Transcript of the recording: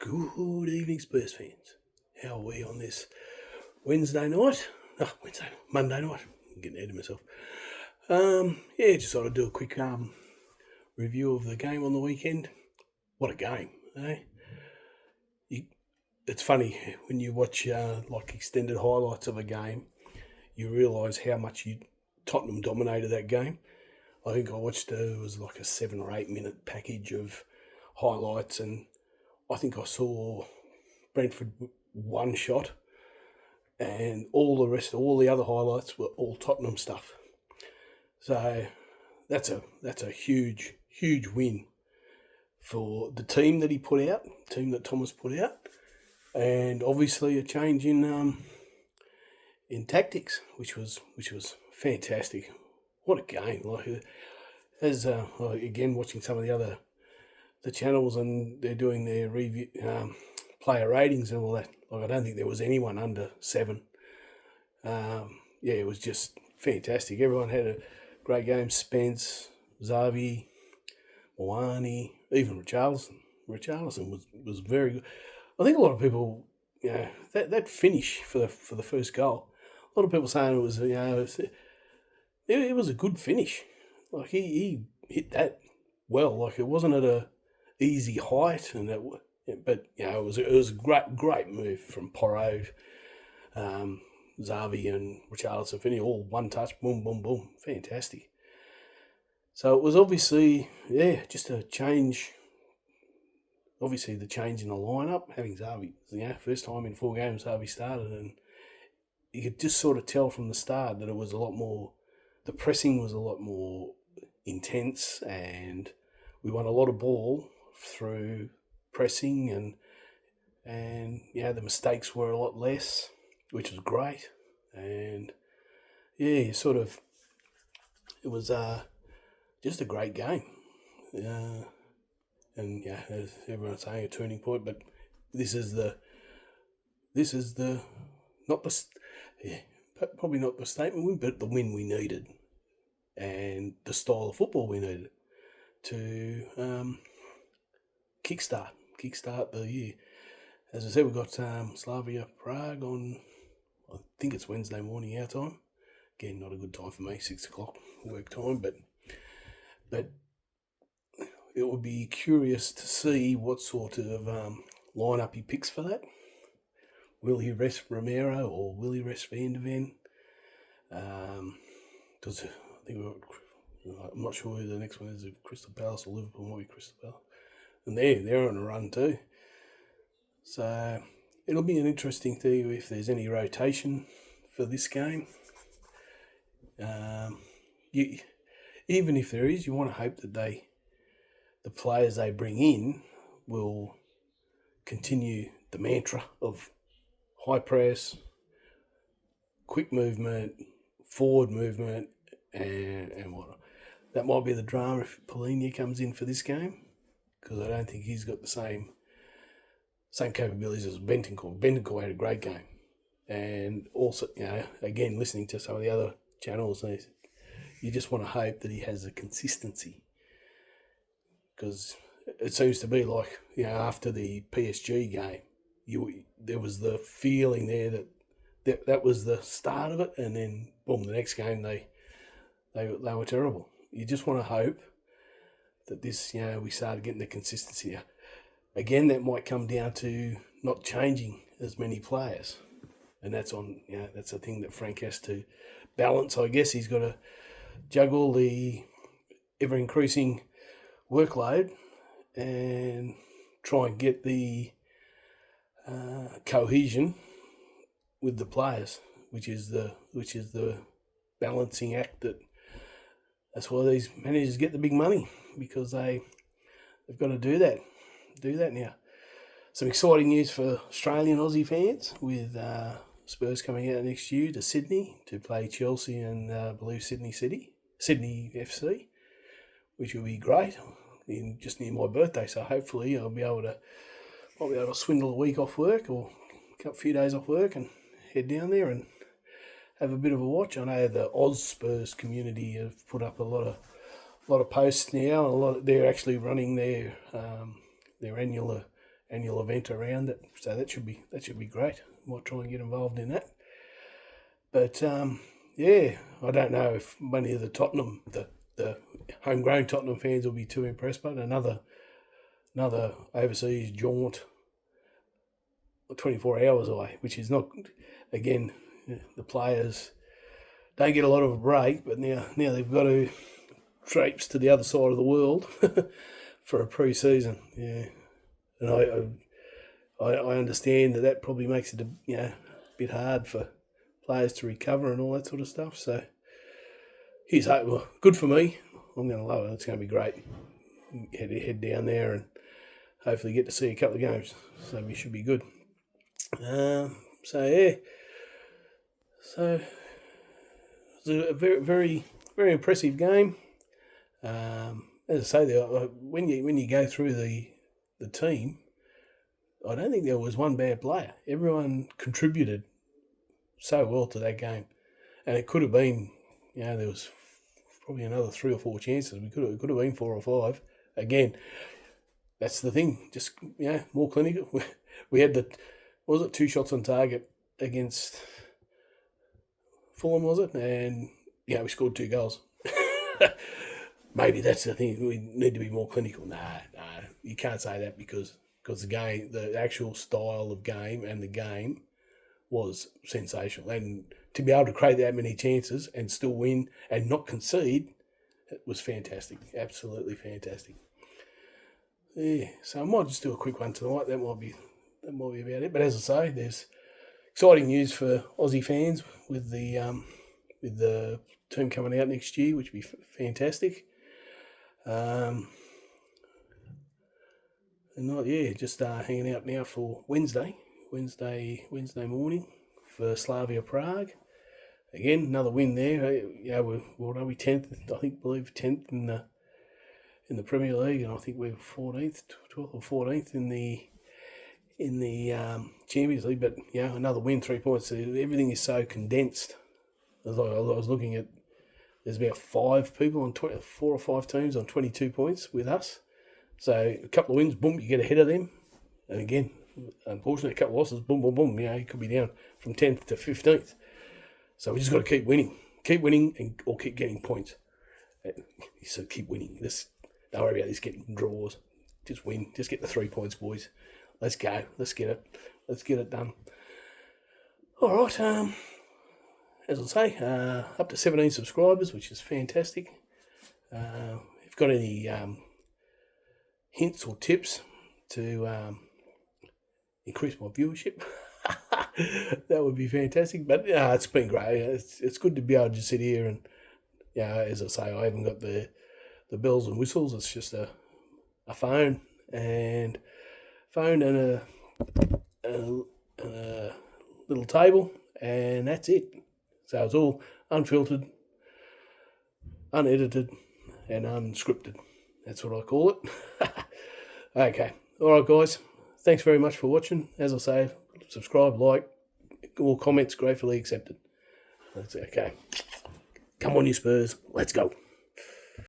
Good evening, Spurs fans. How are we on this Monday night? I'm getting ahead of myself. Just thought I'd do a quick review of the game on the weekend. What a game, eh? It's funny when you watch extended highlights of a game, you realise how much Tottenham dominated that game. I think I watched it was like a 7 or 8 minute package of highlights, and I think I saw Brentford one shot, and all the other highlights were all Tottenham stuff. So that's a huge win for the team that he put out, team that Thomas put out, and obviously a change in tactics, which was fantastic. What a game! Again, watching some of the channels, and they're doing their review, player ratings and all that. I don't think there was anyone under 7. It was just fantastic. Everyone had a great game. Spence, Xavi, Moani, even Richarlison. Richarlison was very good. I think a lot of people, that finish for the first goal. A lot of people saying it was, it was a good finish. Like he hit that well. Like it wasn't at a easy height, but it was a great move from Porro, Xavi and Richarlison. Finish all one touch, boom, boom, boom, fantastic. So it was obviously just a change. Obviously, the change in the lineup, having Xavi, first time in 4 games Xavi started, and you could just sort of tell from the start that it was a lot more. The pressing was a lot more intense, and we won a lot of ball through pressing, and the mistakes were a lot less, which was great. And it was just a great game. And as everyone's saying, a turning point, but this is probably not the statement win, but the win we needed, and the style of football we needed to kickstart the year. As I said, we've got Slavia Prague on, I think it's Wednesday morning our time. Again, not a good time for me, 6 o'clock work time, but it would be curious to see what sort of lineup he picks for that. Will he rest Romero or will he rest Van de Ven? Because I'm not sure who the next one is, if Crystal Palace or Liverpool. Might be Crystal Palace. And they're on a run too. So it'll be an interesting thing if there's any rotation for this game. Even if there is, you want to hope that the players they bring in will continue the mantra of high press, quick movement, forward movement, and what. That might be the drama if Polina comes in for this game, because I don't think he's got the same capabilities as Bentancur. Bentancur had a great game. And also, again, listening to some of the other channels, you just want to hope that he has a consistency. Because it seems to be like, after the PSG game, there was the feeling there that was the start of it, and then, boom, the next game they were terrible. You just want to hope that this, we started getting the consistency. Again, that might come down to not changing as many players. And that's that's a thing that Frank has to balance. I guess he's got to juggle the ever-increasing workload and try and get the cohesion with the players, which is the balancing act. That's why these managers get the big money, because they've got to do that now. Some exciting news for Australian Aussie fans, with Spurs coming out next year to Sydney to play Chelsea and I believe Sydney FC, which will be great. Just near my birthday, so hopefully I'll be able to swindle a week off work or a few days off work and head down there and have a bit of a watch. I know the Oz Spurs community have put up a lot of posts now. They're actually running their annual event around it. So that should be great. Might try and get involved in that. But yeah, I don't know if many of the homegrown Tottenham fans will be too impressed. But another overseas jaunt, 24 hours away, which is not, again, the players don't get a lot of a break, but now they've got to traipse to the other side of the world for a pre-season. Yeah, and I understand that probably makes it a bit hard for players to recover and all that sort of stuff. So here's hope. Well, good for me. I'm going to love it. It's going to be great. Head down there and hopefully get to see a couple of games. So we should be good. So yeah. So it was a very, very, very impressive game. As I say, when you go through the team, I don't think there was one bad player. Everyone contributed so well to that game, and it could have been, there was probably another 3 or 4 chances. It could have been 4 or 5. Again, that's the thing. Just more clinical. We had 2 shots on target against Fulham, was it? And we scored 2 goals. Maybe that's the thing. We need to be more clinical. No, you can't say that because the actual style of game and the game was sensational. And to be able to create that many chances and still win and not concede, it was fantastic. Absolutely fantastic. Yeah, so I might just do a quick one tonight. That might be about it. But as I say, there's exciting news for Aussie fans with the team coming out next year, which would be fantastic. Just hanging out now for Wednesday morning for Slavia Prague. Again, another win there. What are we 10th? I believe 10th in the Premier League, and I think we're 14th, 12th or 14th in the Champions League. But another win, 3 points. Everything is so condensed. As I was looking at, there's about 5 people on 4 or 5 teams on 22 points with us. So a couple of wins, boom, you get ahead of them. And again, unfortunately, a couple of losses, boom, boom, boom. You could be down from 10th to 15th. So we just got to keep winning, or keep getting points. So keep winning. Don't worry about this getting draws. Just win. Just get the 3 points, boys. Let's go. Let's get it. Let's get it done. All right. As I say, up to 17 subscribers, which is fantastic. If you've got any hints or tips to increase my viewership, that would be fantastic. But it's been great. It's good to be able to sit here and, as I say, I haven't got the bells and whistles. It's just a phone and a little table, and that's it. So it's all unfiltered, unedited, and unscripted. That's what I call it. Okay. All right, guys. Thanks very much for watching. As I say, subscribe, like, all comments gratefully accepted. That's okay. Come on, you Spurs. Let's go.